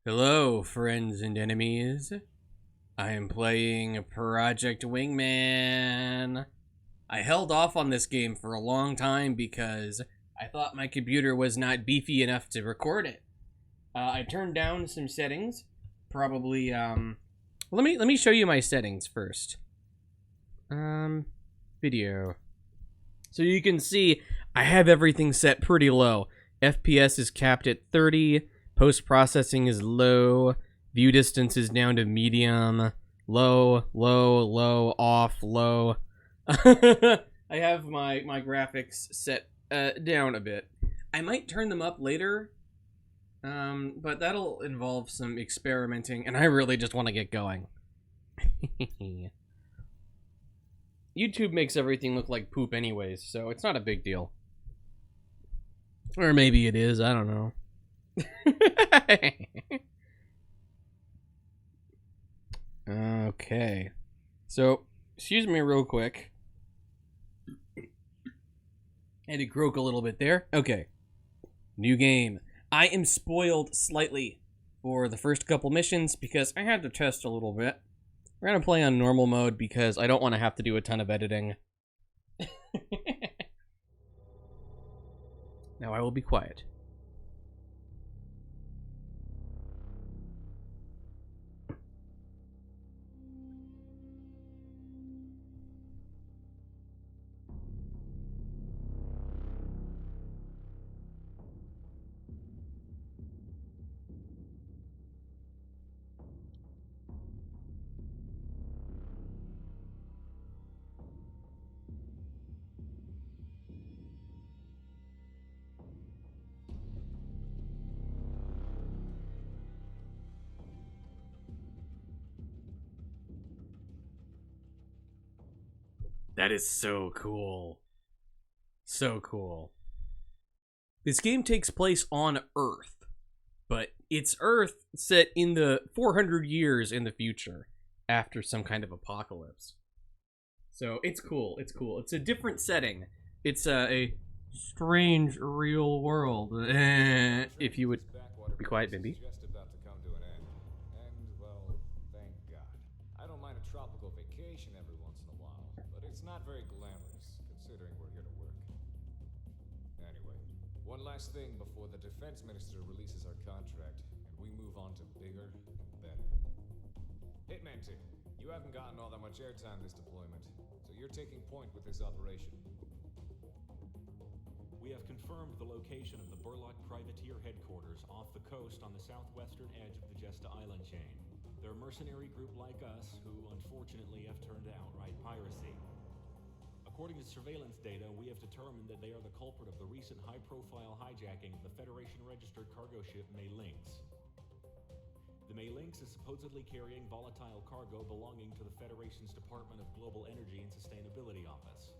Hello, friends and enemies. I am playing Project Wingman. I held off on this game for a long time because I thought my computer was not beefy enough to record it. I turned down some settings. Probably, let me show you my settings first. Video. So you can see I have everything set pretty low. FPS is capped at 30. Post-processing is low. View distance is down to medium. Low, low, low, off, low. I have my graphics set down a bit. I might turn them up later, but that'll involve some experimenting, and I really just want to get going. YouTube makes everything look like poop anyways, so it's not a big deal. Or maybe it is, I don't know. Okay. So, excuse me real quick. Had to croak a little bit there. Okay. New game. I am spoiled slightly for the first couple missions because I had to test a little bit. We're going to play on normal mode because I don't want to have to do a ton of editing. Now I will be quiet. That is so cool. So cool. This game takes place on Earth, but it's Earth set in the 400 years in the future after some kind of apocalypse. So it's cool. It's cool. It's a different setting. It's a strange real world. If you would be quiet, Bimbi. Just about to come to an end. And, well, thank God. I don't mind a tropical vacation every once in a while, but it's not very glamorous, considering we're here to work. Anyway, one last thing before the defense minister releases our contract, and we move on to bigger and better. Hitman team, you haven't gotten all that much airtime this deployment, so you're taking point with this operation. We have confirmed the location of the Burlock Privateer headquarters off the coast on the southwestern edge of the Jesta Island chain. They're a mercenary group like us who, unfortunately, have turned to outright piracy. According to surveillance data, we have determined that they are the culprit of the recent high-profile hijacking of the Federation-registered cargo ship May Lynx. The May Lynx is supposedly carrying volatile cargo belonging to the Federation's Department of Global Energy and Sustainability Office.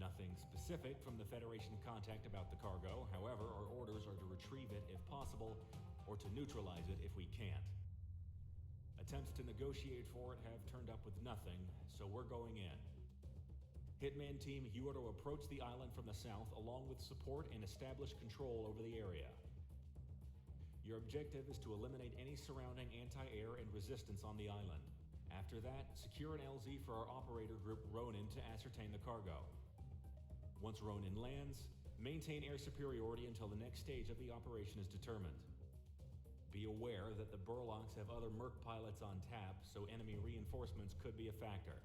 Nothing specific from the Federation contact about the cargo. However, our orders are to retrieve it if possible, or to neutralize it if we can't. Attempts to negotiate for it have turned up with nothing, so we're going in. Hitman team, you are to approach the island from the south along with support and establish control over the area. Your objective is to eliminate any surrounding anti-air and resistance on the island. After that, secure an LZ for our operator group Ronin to ascertain the cargo. Once Ronin lands, maintain air superiority until the next stage of the operation is determined. Be aware that the Burlocks have other Merc pilots on tap, so enemy reinforcements could be a factor.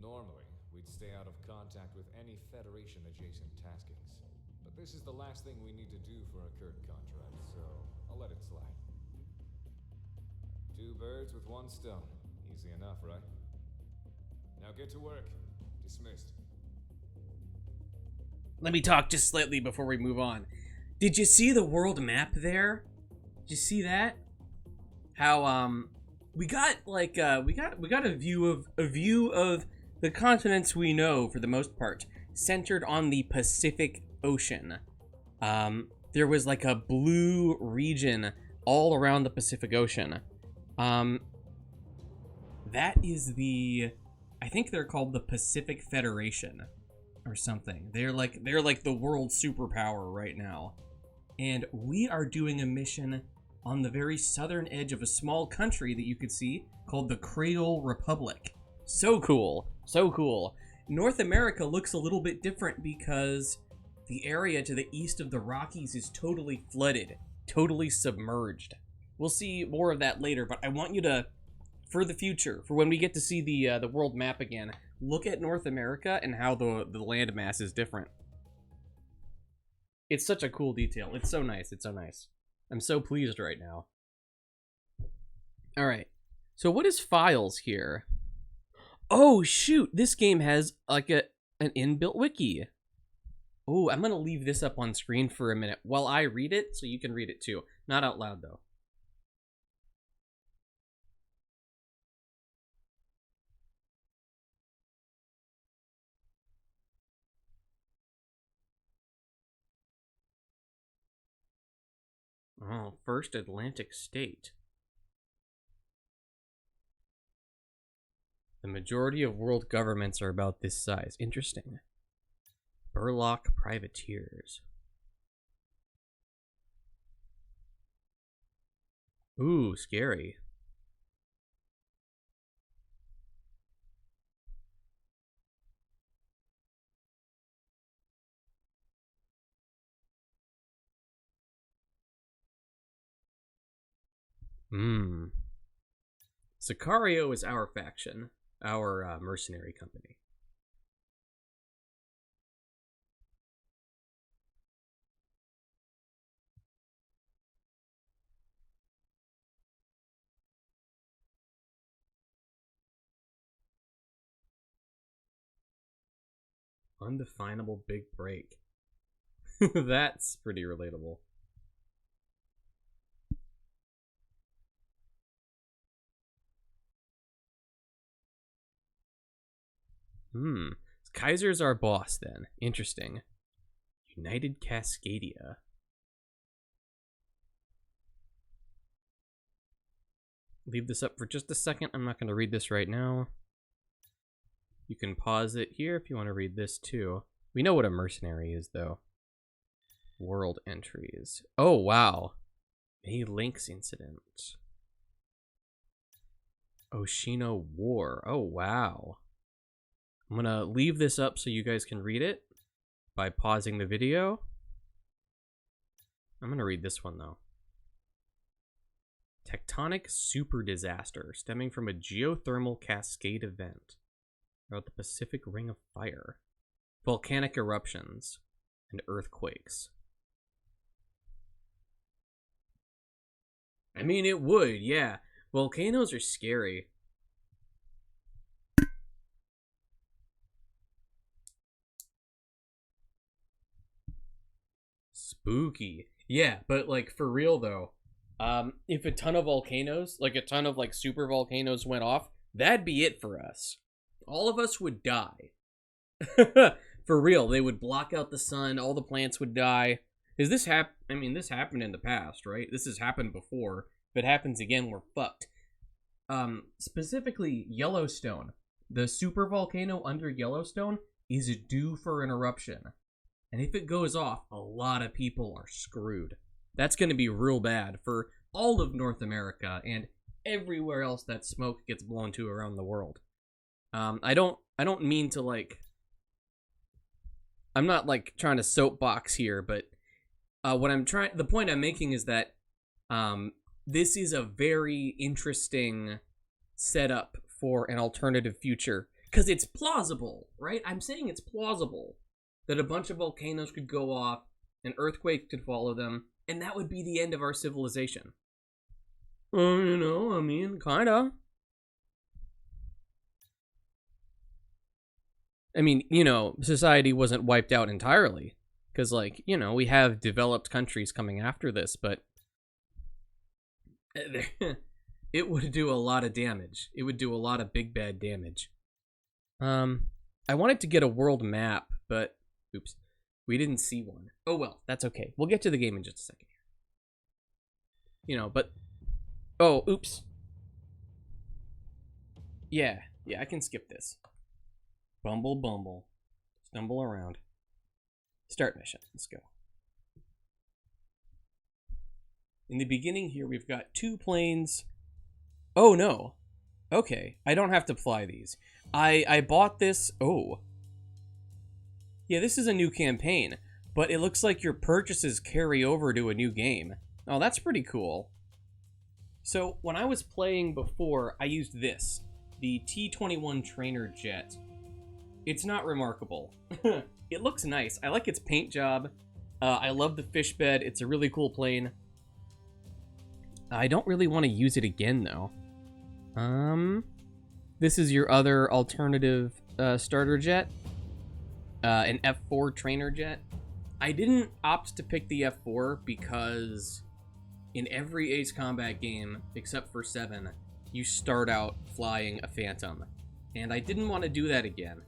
Normally, we'd stay out of contact with any Federation-adjacent taskings. But this is the last thing we need to do for our current contract, so I'll let it slide. Two birds with one stone. Easy enough, right? Now get to work. Dismissed. Let me talk just slightly before we move on. Did you see the world map there? Did you see that? How we got like we got a view of the continents we know for the most part, centered on the Pacific Ocean. There was like a blue region all around the Pacific Ocean. That is I think they're called the Pacific Federation or something. They're like the world superpower right now. And we are doing a mission on the very southern edge of a small country that you could see called the Creole Republic. So cool. So cool. North America looks a little bit different because the area to the east of the Rockies is totally flooded, totally submerged. We'll see more of that later, but I want you to, for the future, for when we get to see the world map again, look at North America and how the landmass is different. It's such a cool detail. It's so nice. It's so nice. I'm so pleased right now. All right. So what is files here? Oh, shoot. This game has like an inbuilt wiki. Oh, I'm going to leave this up on screen for a minute while I read it so you can read it too. Not out loud, though. Oh, First Atlantic State. The majority of world governments are about this size. Interesting. Burlock privateers. Ooh, scary. Sicario is our faction, our mercenary company. Undefinable big break. That's pretty relatable. Kaiser's our boss then. Interesting. United Cascadia. Leave this up for just a second. I'm not going to read this right now. You can pause it here if you want to read this too. We know what a mercenary is, though. World entries. Oh, wow. May Lynx incident. Oshino War. Oh, wow. I'm going to leave this up so you guys can read it by pausing the video. I'm going to read this one, though. Tectonic super disaster stemming from a geothermal cascade event throughout the Pacific Ring of Fire. Volcanic eruptions and earthquakes. I mean, it would, yeah. Volcanoes are scary. Spooky. Yeah, but like for real though, if a ton of volcanoes, like a ton of like super volcanoes went off, that'd be it for us. All of us would die. For real, they would block out the sun, all the plants would die. Is this I mean, this happened in the past, right? This has happened before. If it happens again, we're fucked. Specifically Yellowstone. The super volcano under Yellowstone is due for an eruption. And if it goes off, a lot of people are screwed. That's going to be real bad for all of North America and everywhere else that smoke gets blown to around the world. I don't mean to like, I'm not like trying to soapbox here, but the point I'm making is that this is a very interesting setup for an alternative future because it's plausible, right? I'm saying it's plausible that a bunch of volcanoes could go off, an earthquake could follow them, and that would be the end of our civilization. You know, I mean, kinda. I mean, you know, society wasn't wiped out entirely. Because, like, you know, we have developed countries coming after this, but it would do a lot of damage. It would do a lot of big bad damage. I wanted to get a world map, but oops, we didn't see one. Oh well, that's okay. We'll get to the game in just a second. You know, but oh, oops. Yeah, I can skip this. Bumble, stumble around. Start mission. Let's go. In the beginning here, we've got 2 planes. Oh, no. Okay, I don't have to fly these. I bought this... Oh. Yeah, this is a new campaign, but it looks like your purchases carry over to a new game. Oh, that's pretty cool. So, when I was playing before, I used this. The T-21 Trainer Jet. It's not remarkable. It looks nice. I like its paint job. I love the fish bed. It's a really cool plane. I don't really want to use it again, though. This is your other alternative starter jet. An F4 trainer jet. I didn't opt to pick the F4 because in every Ace Combat game, except for 7, you start out flying a Phantom. And I didn't want to do that again.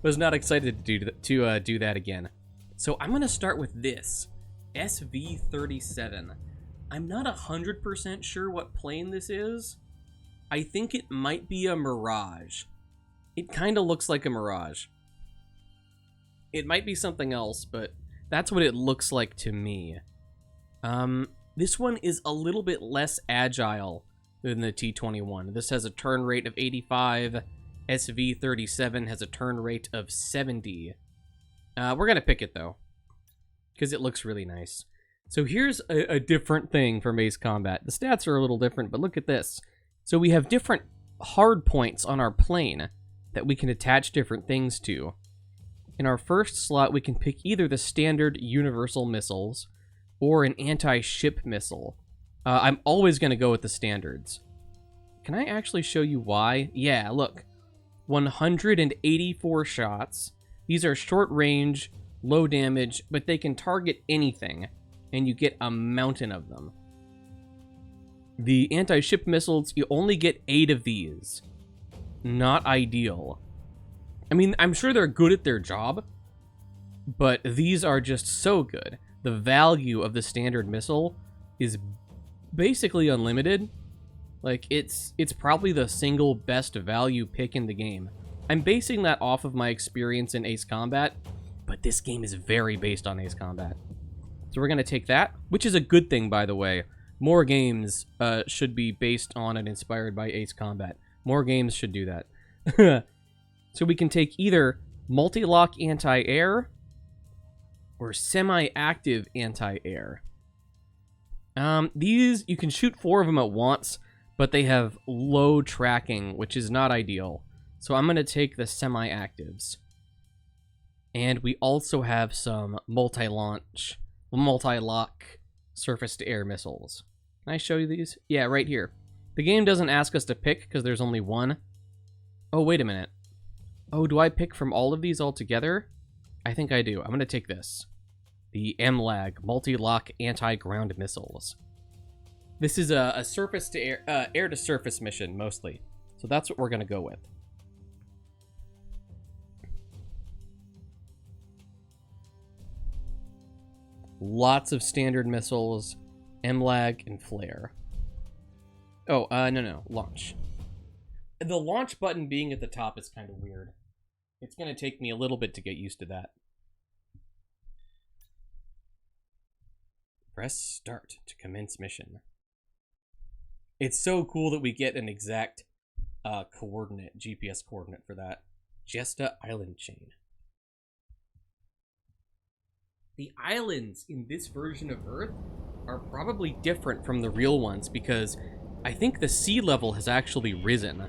Was not excited to do that again. So I'm going to start with this. SV-37. I'm not 100% sure what plane this is. I think it might be a Mirage. It kind of looks like a Mirage. It might be something else, but that's what it looks like to me. This one is a little bit less agile than the T-21. This has a turn rate of 85. SV-37 has a turn rate of 70. We're going to pick it, though, because it looks really nice. So here's a different thing from Ace Combat. The stats are a little different, but look at this. So we have different hard points on our plane that we can attach different things to. In our first slot, we can pick either the standard universal missiles or an anti-ship missile. I'm always going to go with the standards. Can I actually show you why? Yeah, look. 184 shots. These are short range, low damage, but they can target anything, and you get a mountain of them. The anti-ship missiles, you only get 8 of these. Not ideal. I mean, I'm sure they're good at their job, but these are just so good. The value of the standard missile is basically unlimited. Like, it's probably the single best value pick in the game. I'm basing that off of my experience in Ace Combat, but this game is very based on Ace Combat. So we're going to take that, which is a good thing, by the way. More games should be based on and inspired by Ace Combat. More games should do that. So we can take either multi-lock anti-air or semi-active anti-air. These, you can shoot 4 of them at once, but they have low tracking, which is not ideal. So I'm going to take the semi-actives. And we also have some multi-lock surface-to-air missiles. Can I show you these? Yeah, right here. The game doesn't ask us to pick because there's only one. Oh, wait a minute. Oh, do I pick from all of these altogether? I think I do. I'm going to take this. The MLAG, multi-lock anti-ground missiles. This is a surface-to-air, air-to-surface mission, mostly. So that's what we're going to go with. Lots of standard missiles, MLAG, and flare. Oh, no, launch. The launch button being at the top is kind of weird. It's going to take me a little bit to get used to that. Press start to commence mission. It's so cool that we get an exact coordinate, GPS coordinate for that. Jesta Island Chain. The islands in this version of Earth are probably different from the real ones because I think the sea level has actually risen.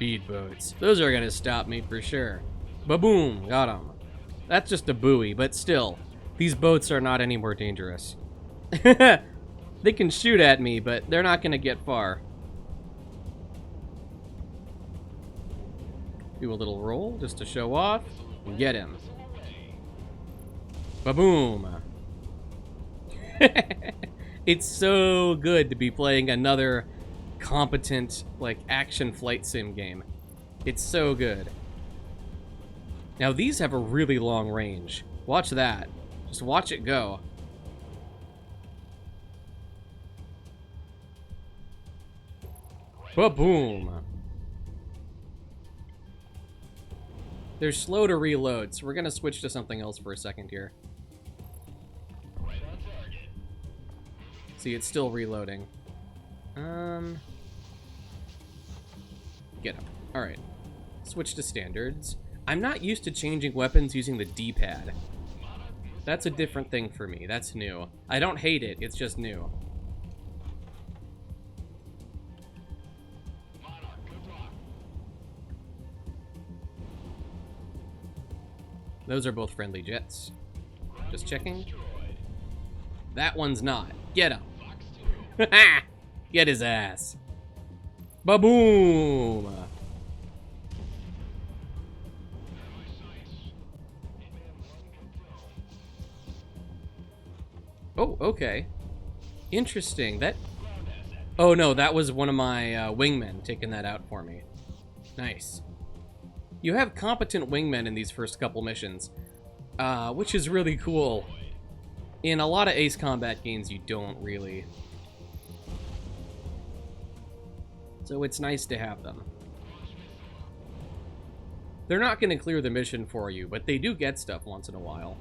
Speedboats. Those are gonna stop me for sure. Ba-boom! Got him. That's just a buoy, but still, these boats are not any more dangerous. They can shoot at me, but they're not gonna get far. Do a little roll just to show off and get him. Ba-boom. It's so good to be playing another competent, like, action flight sim game. It's so good. Now, these have a really long range. Watch that. Just watch it go. Ba-boom. They're slow to reload, so we're gonna switch to something else for a second here. See, it's still reloading. Get him. Alright. Switch to standards. I'm not used to changing weapons using the D-pad. That's a different thing for me. That's new. I don't hate it, it's just new. Those are both friendly jets. Just checking. That one's not. Get him. Get his ass. Ba-boom. Oh, okay. Interesting. That... Oh, no, that was one of my wingmen taking that out for me. Nice. You have competent wingmen in these first couple missions, which is really cool. In a lot of Ace Combat games, you don't really. So it's nice to have them. They're not going to clear the mission for you, but they do get stuff once in a while.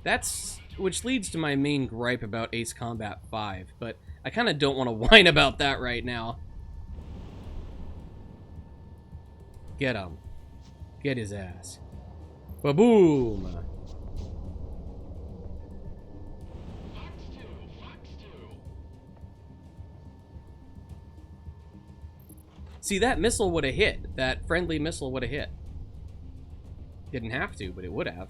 That's... which leads to my main gripe about Ace Combat 5, but I kind of don't want to whine about that right now. Get him. Get his ass. Ba-boom! See, that missile would have hit. That friendly missile would have hit. Didn't have to, but it would have.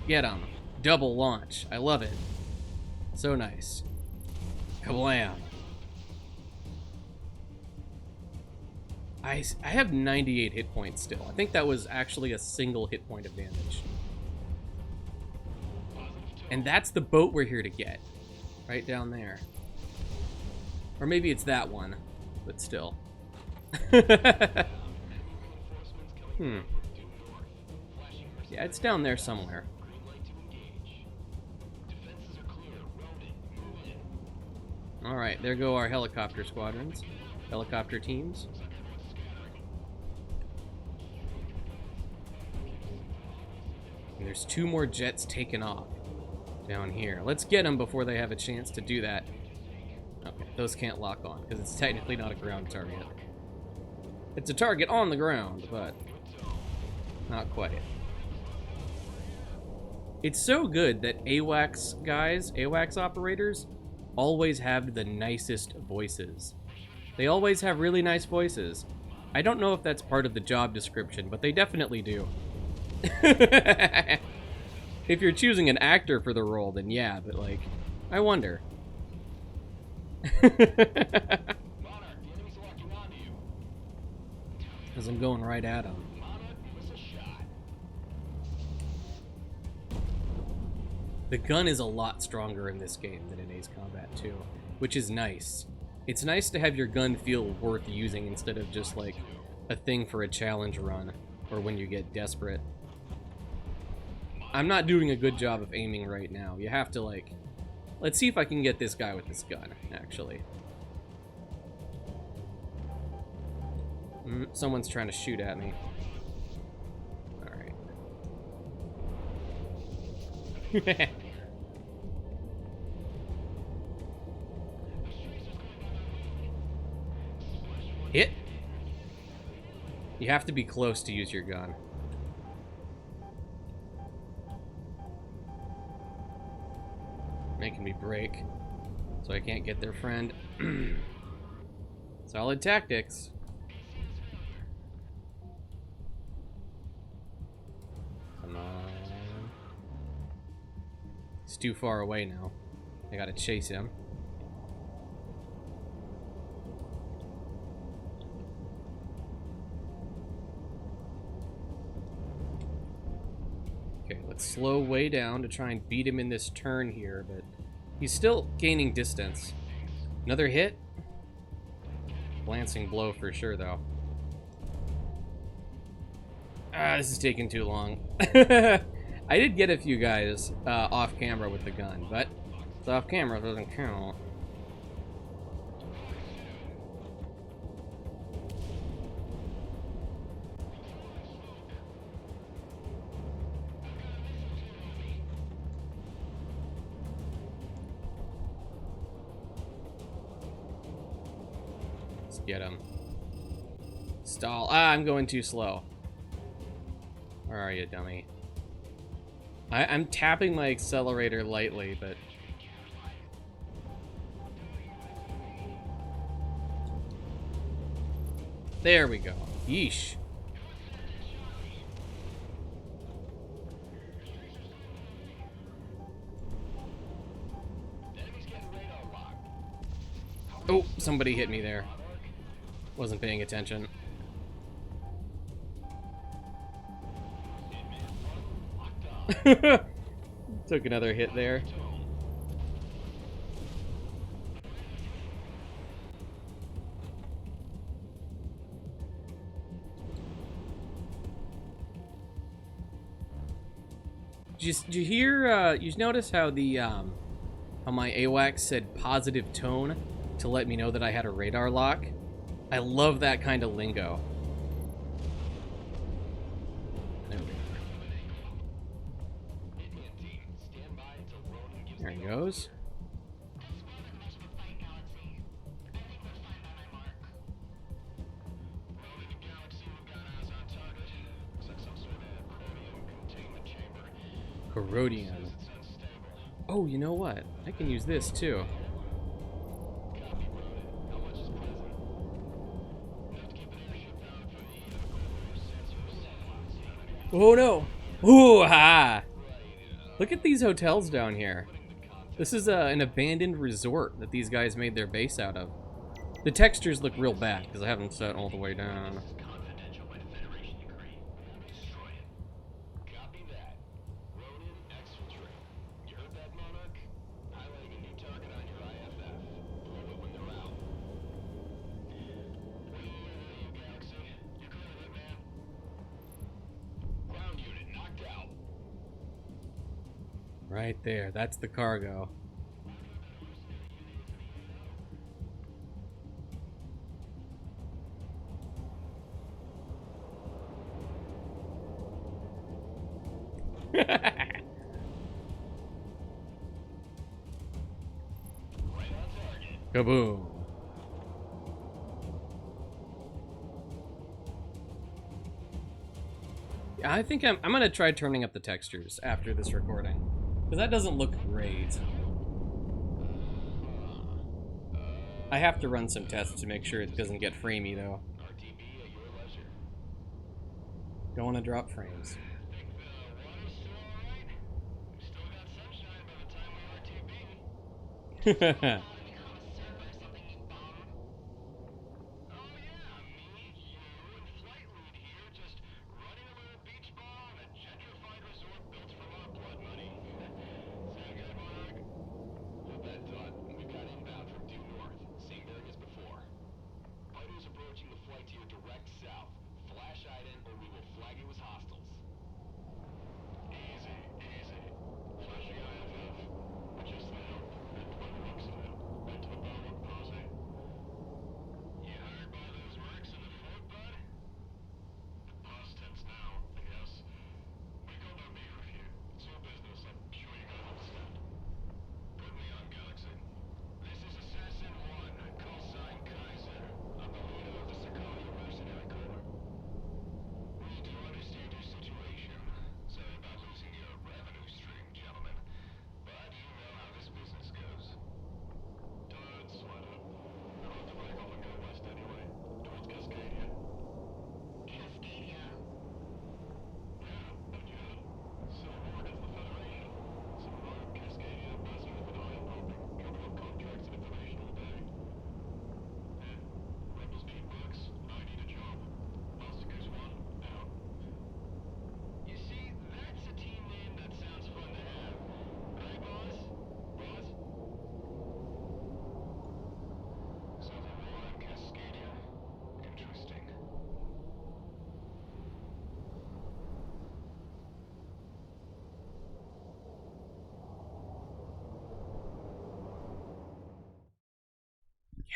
Get him. Double launch. I love it. So nice. Kablam. I have 98 hit points still. I think that was actually a single hit point of damage. And that's the boat we're here to get. Right down there. Or maybe it's that one. But still. Yeah, it's down there somewhere. Alright, there go our helicopter squadrons. Helicopter teams. And there's 2 more jets taken off down here. Let's get them before they have a chance to do that. Okay, those can't lock on, because it's technically not a ground target. It's a target on the ground, but not quite. It's so good that AWACS guys, AWACS operators, always have the nicest voices. They always have really nice voices. I don't know if that's part of the job description, but they definitely do. If you're choosing an actor for the role, then yeah, but like, I wonder. Because I'm going right at him. The gun is a lot stronger in this game than in Ace Combat 2, which is nice. It's nice to have your gun feel worth using instead of just like a thing for a challenge run or when you get desperate. I'm not doing a good job of aiming right now. You have to like... Let's see if I can get this guy with this gun, actually. Someone's trying to shoot at me. Alright. Hit. You have to be close to use your gun. Making me break, so I can't get their friend. Solid tactics. Come on. He's too far away now. I gotta chase him. Let's slow way down to try and beat him in this turn here, but he's still gaining distance. Another hit? Glancing blow for sure, though. Ah, this is taking too long. I did get a few guys off camera with the gun, but it's off camera, doesn't count. Let's get him. Stall. Ah, I'm going too slow. Where are you, dummy? I'm tapping my accelerator lightly, but... There we go. Yeesh. Oh, somebody hit me there. Wasn't paying attention. Took another hit there. Did you hear, you notice how the, how my AWACS said positive tone to let me know that I had a radar lock? I love that kind of lingo. There he goes. Corrodian. Oh, you know what? I can use this too. Oh no! Ooh ha! Look at these hotels down here. This is an abandoned resort that these guys made their base out of. The textures look real bad because I haven't set all the way down. Right there, that's the cargo. Kaboom. Yeah, I think I'm gonna try turning up the textures after this recording. Because that doesn't look great. I have to run some tests to make sure it doesn't get framey, though. Don't want to drop frames.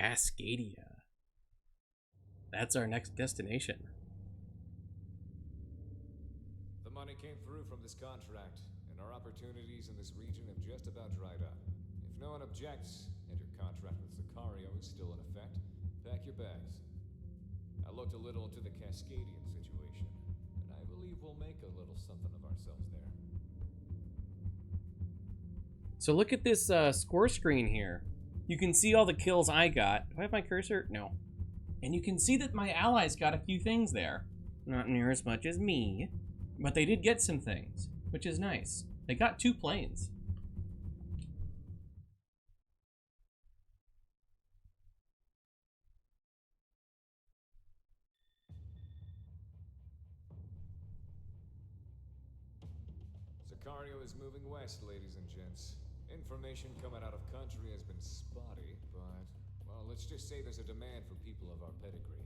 Cascadia. That's our next destination. The money came through from this contract, and our opportunities in this region have just about dried up. If no one objects, and your contract with Sicario is still in effect, pack your bags. I looked a little into the Cascadian situation, and I believe we'll make a little something of ourselves there. So look at this score screen here. You can see all the kills I got. Do I have my cursor? No. And you can see that my allies got a few things there. Not near as much as me, but they did get some things, which is nice. They got 2 planes. Sicario is moving west, ladies and gents. Information coming out of country has been spotty, but, well, let's just say there's a demand for people of our pedigree.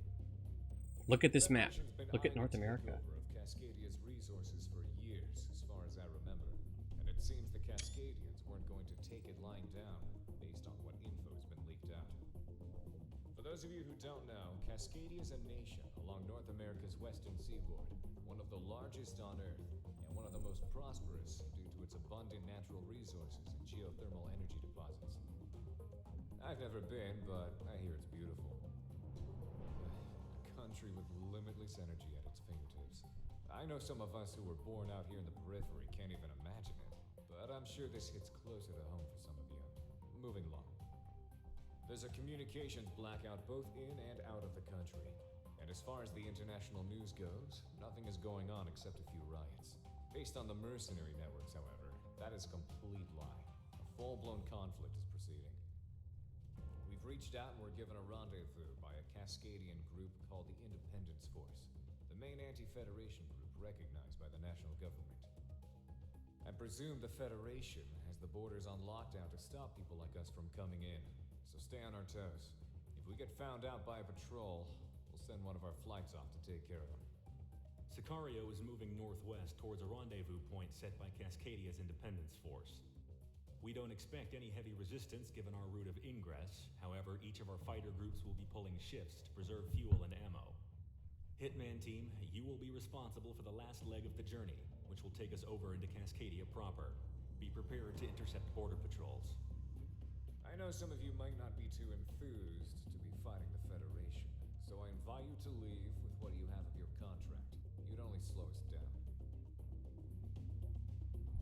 Look at this map. Federation's been Look at eyeing North a America. takeover of Cascadia's resources for years, as far as I remember. And it seems the Cascadians weren't going to take it lying down, based on what info has been leaked out. For those of you who don't know, Cascadia is a nation along North America's western seaboard, one of the largest on Earth, and one of the most prosperous due to its abundant natural resources and geothermal energy deposits. I've never been, but I hear it's beautiful. A country with limitless energy at its fingertips. I know some of us who were born out here in the periphery can't even imagine it, but I'm sure this hits closer to home for some of you. Moving along. There's a communications blackout both in and out of the country. And as far as the international news goes, nothing is going on except a few riots. Based on the mercenary networks, however, that is a complete lie. A full-blown conflict is proceeding. We've reached out and were given a rendezvous by a Cascadian group called the Independence Force, the main anti-Federation group recognized by the national government. I presume the Federation has the borders on lockdown to stop people like us from coming in, so stay on our toes. If we get found out by a patrol, we'll send one of our flights off to take care of them. Sicario is moving northwest towards a rendezvous point set by Cascadia's Independence Force. We don't expect any heavy resistance given our route of ingress. However, each of our fighter groups will be pulling shifts to preserve fuel and ammo. Hitman team, you will be responsible for the last leg of the journey, which will take us over into Cascadia proper. Be prepared to intercept border patrols. I know some of you might not be too enthused to be fighting the Federation, so I invite you to leave with what you have of your contract. You'd only slow us down.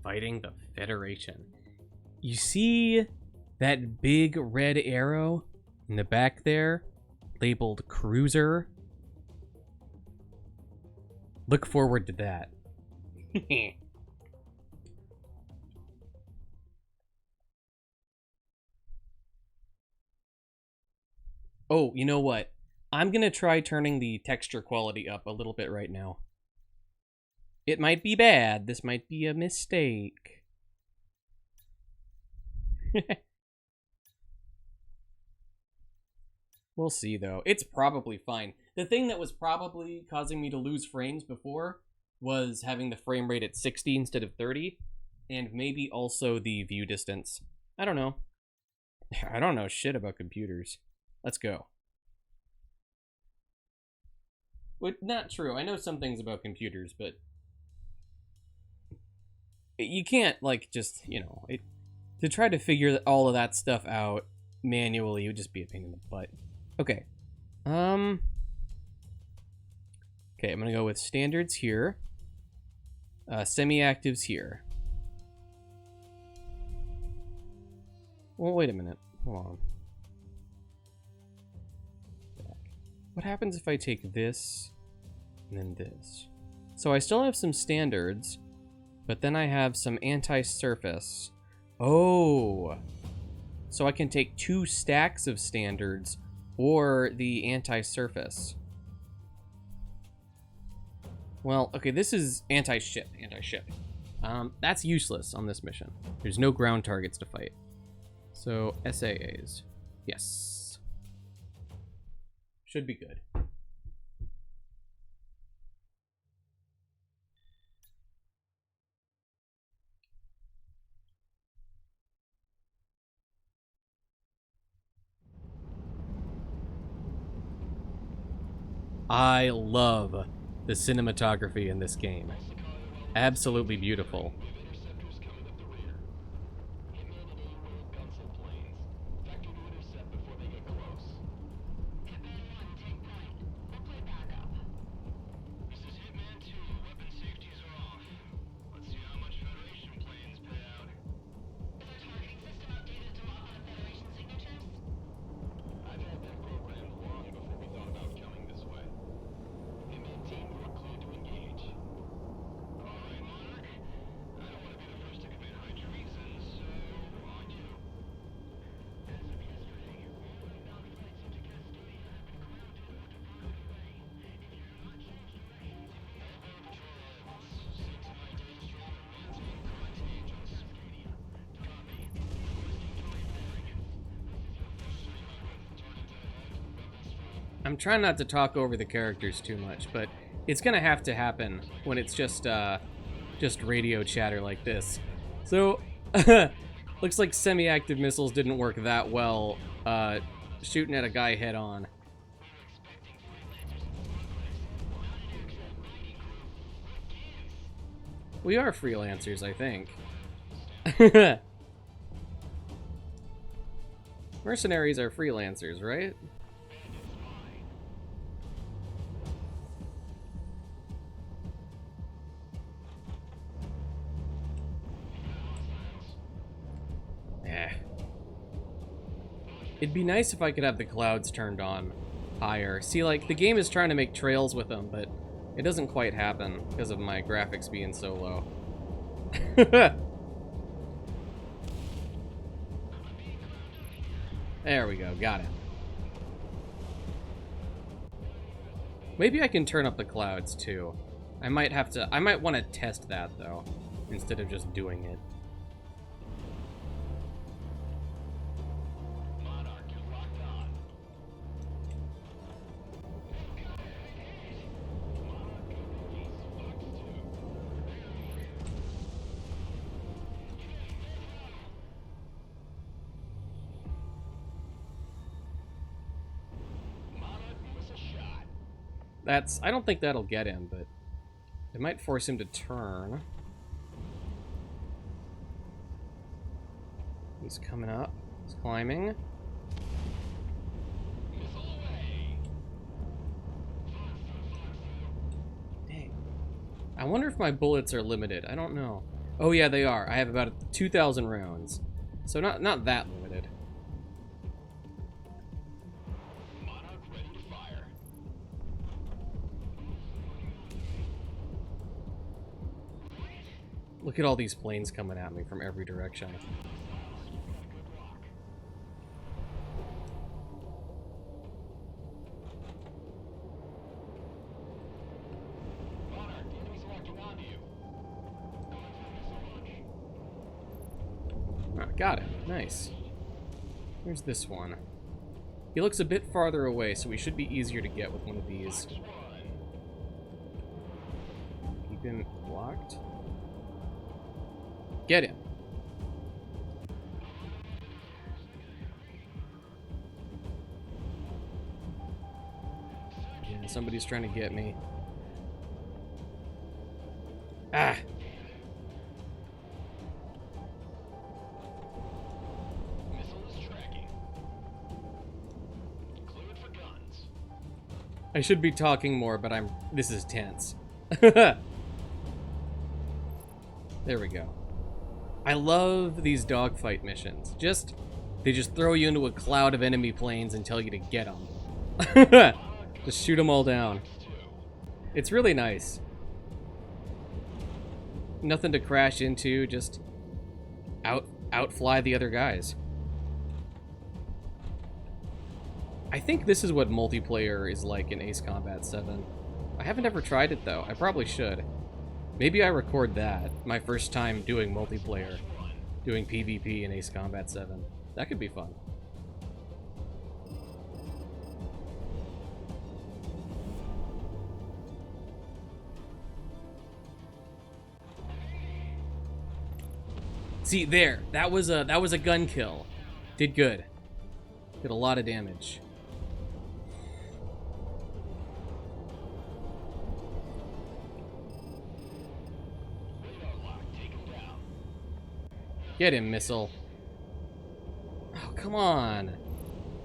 Fighting the Federation. You see that big red arrow in the back there, labeled Cruiser? Look forward to that. Oh, you know what? I'm gonna try turning the texture quality up a little bit right now. It might be bad. This might be a mistake. We'll see, though. It's probably fine. The thing that was probably causing me to lose frames before was having the frame rate at 60 instead of 30, and maybe also the view distance. I don't know. I don't know shit about computers. Let's go. But not true. I know some things about computers, but you can't, like, just, you know, to try to figure all of that stuff out manually would just be a pain in the butt. Okay. Okay, I'm gonna go with standards here. Semi-actives here. Well, wait a minute. Hold on. What happens if I take this and then this? So I still have some standards, but then I have some anti-surface. Oh. So I can take 2 stacks of standards or the anti-surface. Well, okay, this is anti-ship. That's useless on this mission. There's no ground targets to fight. So, SAAs. Yes. Should be good. I love the cinematography in this game. Absolutely beautiful. I'm trying not to talk over the characters too much, but it's gonna have to happen when it's just radio chatter like this. So, looks like semi-active missiles didn't work that well shooting at a guy head on. We are freelancers, I think. Mercenaries are freelancers, right? It'd be nice if I could have the clouds turned on higher. See, like, the game is trying to make trails with them, but it doesn't quite happen because of my graphics being so low. There we go, got it. Maybe I can turn up the clouds, too. I might want to test that, though, instead of just doing it. I don't think that'll get him, but it might force him to turn. He's coming up. He's climbing. Dang. I wonder if my bullets are limited. I don't know. Oh yeah, they are. I have about 2,000 rounds. So not that limited. Look at all these planes coming at me from every direction. Ah, got it. Nice. Where's this one? He looks a bit farther away, so he should be easier to get with one of these. Keep him blocked. Get him. Yeah, somebody's trying to get me. Ah! I should be talking more, but this is tense. There we go. I love these dogfight missions. They just throw you into a cloud of enemy planes and tell you to get them. Just shoot them all down. It's really nice. Nothing to crash into, just outfly the other guys. I think this is what multiplayer is like in Ace Combat 7. I haven't ever tried it though. I probably should. Maybe I record that, my first time doing multiplayer, doing PvP in Ace Combat 7. That could be fun. See, there, that was a gun kill. Did good. Did a lot of damage. Get him, missile. Oh, come on.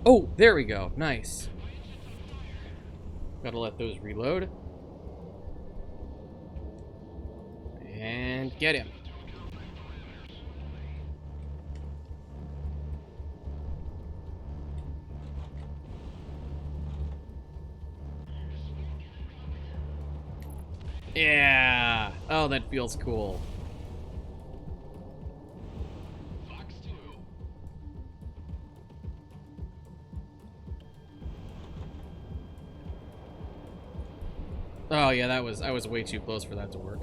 Oh, there we go. Nice. Gotta let those reload. And get him. Yeah. Oh, that feels cool. Oh yeah, I was way too close for that to work.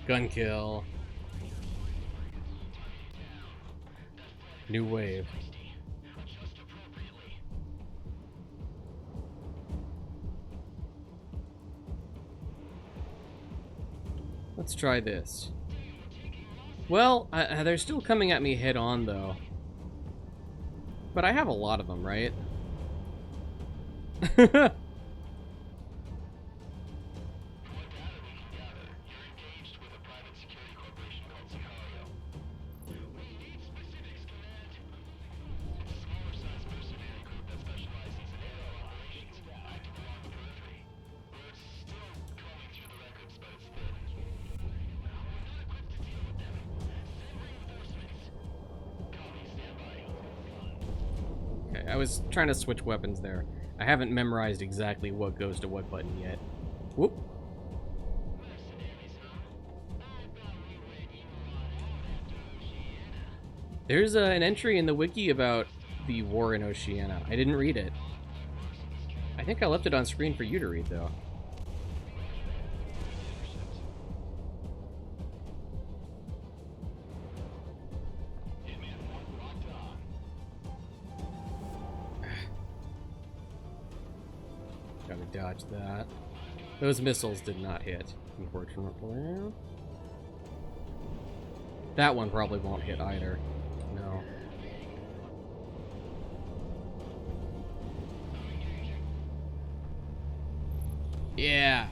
Gun kill. New wave. Let's try this. Well, they're still coming at me head on, though. But I have a lot of them, right? Okay, I was trying to switch weapons there. I haven't memorized exactly what goes to what button yet. Whoop. There's an entry in the wiki about the war in Oceania. I didn't read it. I think I left it on screen for you to read, though. Gotta dodge that. Those missiles did not hit, unfortunately. That one probably won't hit either. No. Yeah.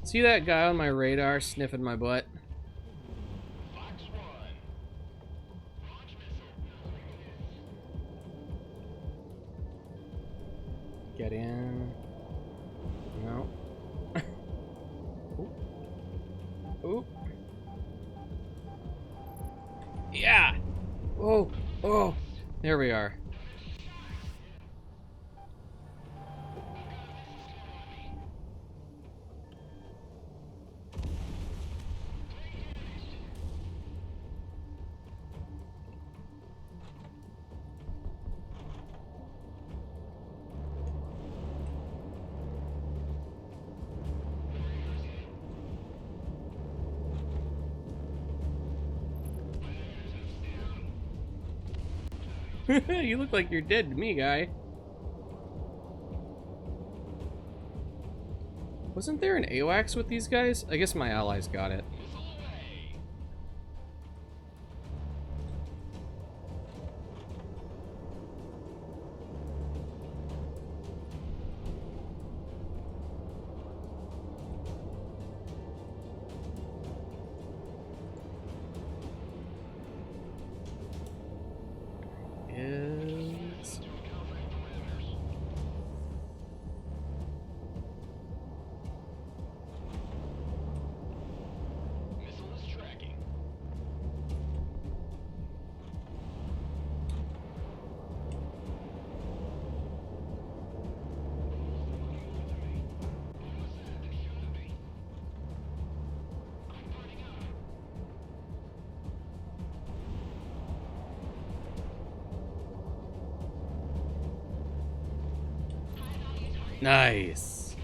See that guy on my radar sniffing my butt? Get in. No. Ooh. Ooh. Yeah. Oh. Oh. There we are. You look like you're dead to me, guy. Wasn't there an AWACS with these guys? I guess my allies got it. Nice.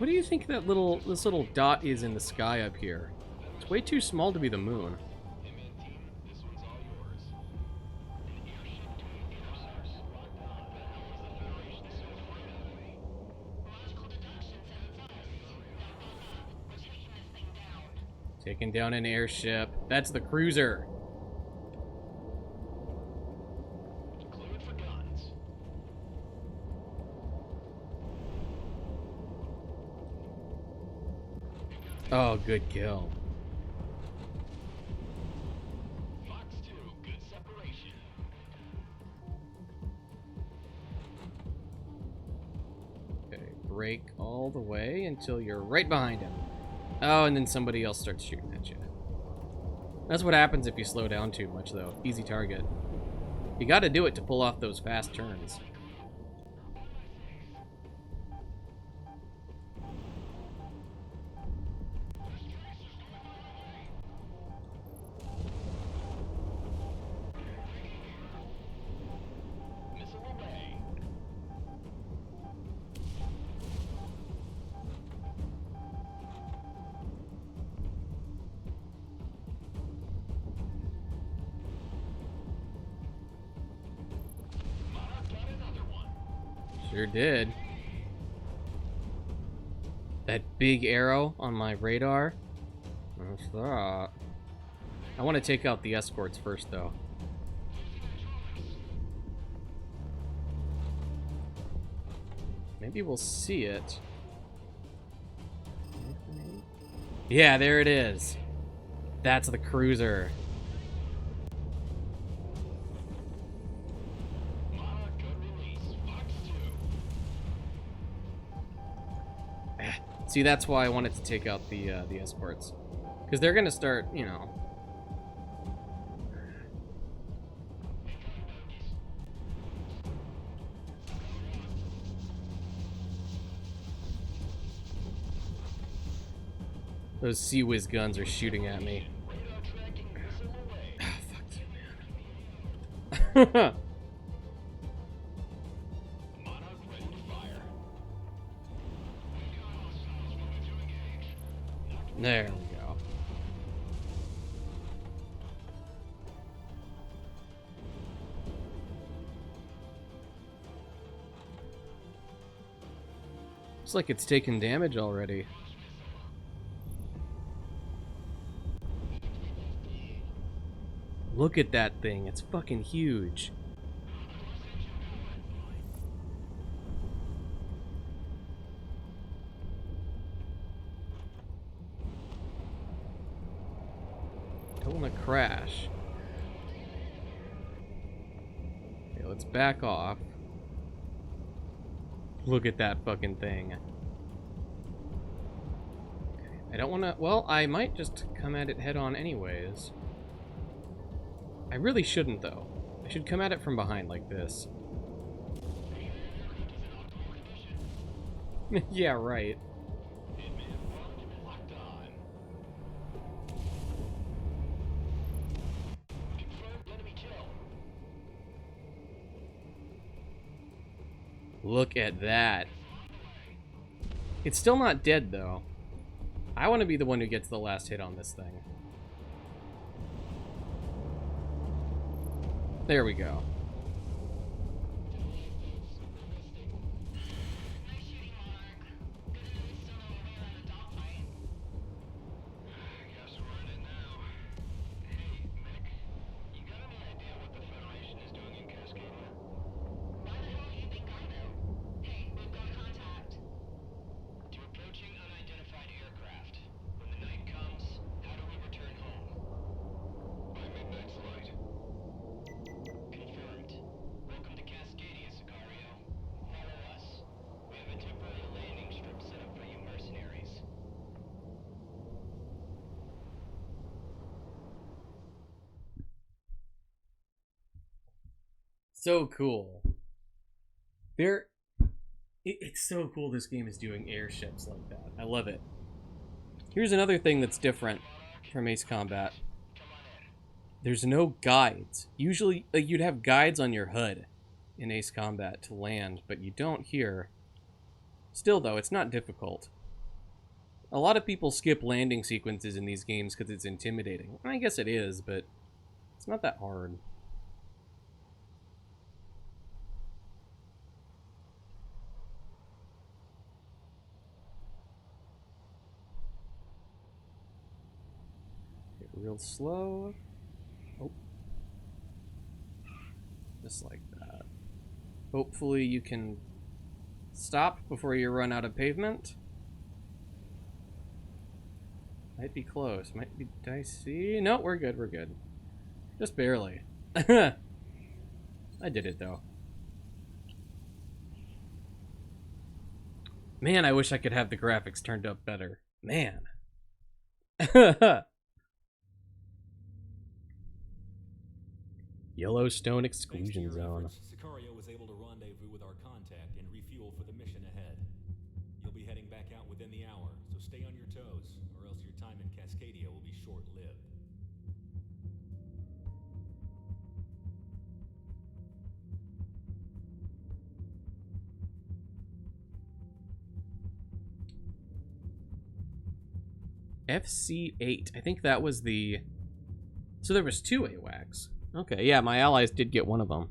What do you think that this little dot is in the sky up here? It's way too small to be the moon. Taking down an airship. That's the cruiser. Oh, good kill. Fox 2, good separation. Okay, brake all the way until you're right behind him. Oh, and then somebody else starts shooting at you. That's what happens if you slow down too much, though. Easy target. You gotta do it to pull off those fast turns. Missile away. Monarch got another one. Sure did. That big arrow on my radar. What's that? I want to take out the escorts first, though. Maybe we'll see it. Yeah, there it is. That's the cruiser. Monarch good release. Fox 2. See, that's why I wanted to take out the escorts. Because they're going to start, you know... Those Sea Whiz guns are shooting at me. Radar tracking missile away. Ah, fuck you, man. Monarch ready to fire. We've got hostiles moving to engage. There we go. Looks like it's taken damage already. Look at that thing. It's fucking huge. Don't want to crash. Okay, let's back off. Look at that fucking thing. Okay, I don't want to... Well, I might just come at it head on anyways. I really shouldn't, though. I should come at it from behind like this. Yeah, right. Locked on. Confirmed enemy kill. Look at that. It's still not dead, though. I want to be the one who gets the last hit on this thing. There we go. Nice shooting, Monarch. Good to know we still know we're in a dogfight. Guess we're in it now. Hey, Mick, you got any idea what the Federation is doing in Cascadia? Why the hell do you think I know? Hey, we've got contact. To approaching unidentified aircraft. When the night comes, how do we return home? By midnight's light. Confirmed. Welcome to Cascadia, Sicario. Follow us. We have a temporary landing strip set up for you mercenaries. So cool. It's so cool this game is doing airships like that. I love it. Here's another thing that's different from Ace Combat. There's no guides. Usually, like, you'd have guides on your HUD in Ace Combat to land, but you don't here. Still, though, it's not difficult. A lot of people skip landing sequences in these games because it's intimidating. I guess it is, but it's not that hard. Get real slow. Oh. Just like that. Hopefully you can stop before you run out of pavement. Might be close. Might be dicey. No, we're good. We're good. Just barely. I did it, though. Man, I wish I could have the graphics turned up better. Man. Yellowstone exclusion zone. Sicario was able to rendezvous with our contact and refuel for the mission ahead. You'll be heading back out within the hour, so stay on your toes, or else your time in Cascadia will be short-lived. FC8. I think that was the... So there was 2 AWACS. Okay, yeah, my allies did get one of them.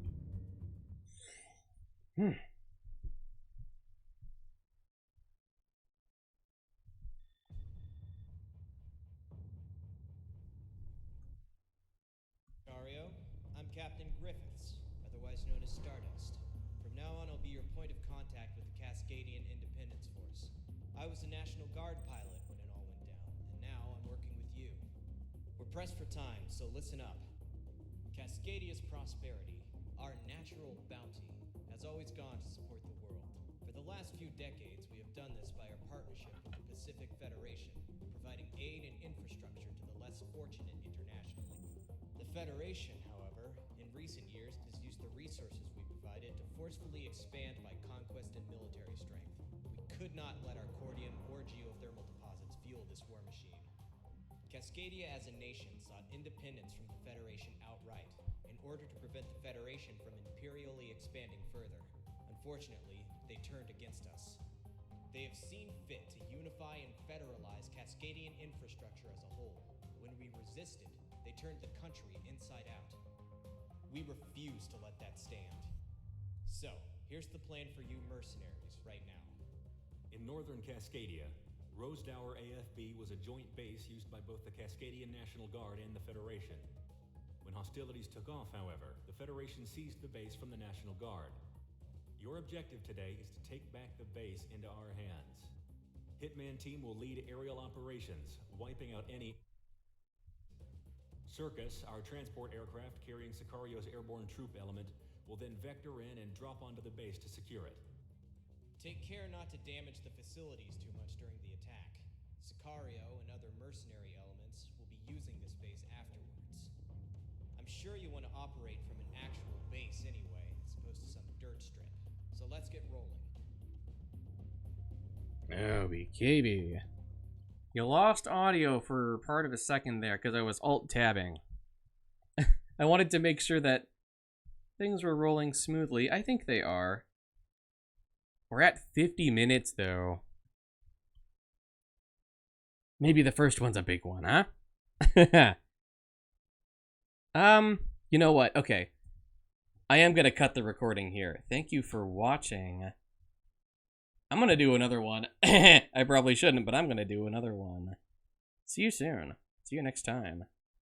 Sicario, I'm Captain Griffiths, otherwise known as Stardust. From now on, I'll be your point of contact with the Cascadian Independence Force. I was a National Guard pilot when it all went down, and now I'm working with you. We're pressed for time, so listen up. Cascadia's prosperity, our natural bounty, has always gone to support the world. For the last few decades, we have done this by our partnership with the Pacific Federation, providing aid and infrastructure to the less fortunate internationally. The Federation, however, in recent years has used the resources we provided to forcefully expand by conquest and military strength. We could not let our cordium or geothermal deposits fuel this war machine. Cascadia as a nation sought independence from the Federation outright, in order to prevent the Federation from imperially expanding further. Unfortunately, they turned against us. They have seen fit to unify and federalize Cascadian infrastructure as a whole. When we resisted, they turned the country inside out. We refuse to let that stand. So, here's the plan for you mercenaries right now. In northern Cascadia, Rosedower AFB was a joint base used by both the Cascadian National Guard and the Federation. When hostilities took off, however, the Federation seized the base from the National Guard. Your objective today is to take back the base into our hands. Hitman team will lead aerial operations, wiping out any... Circus, our transport aircraft carrying Sicario's airborne troop element, will then vector in and drop onto the base to secure it. Take care not to damage the facilities too much during the attack. Sicario and other mercenary elements will be using this base afterwards. I'm sure you want to operate from an actual base anyway, as opposed to some dirt strip. So let's get rolling. OBKB. You lost audio for part of a second there because I was alt-tabbing. I wanted to make sure that things were rolling smoothly. I think they are. We're at 50 minutes, though. Maybe the first one's a big one, huh? You know what? Okay. I am gonna cut the recording here. Thank you for watching. I'm gonna do another one. I probably shouldn't, but I'm gonna do another one. See you soon. See you next time.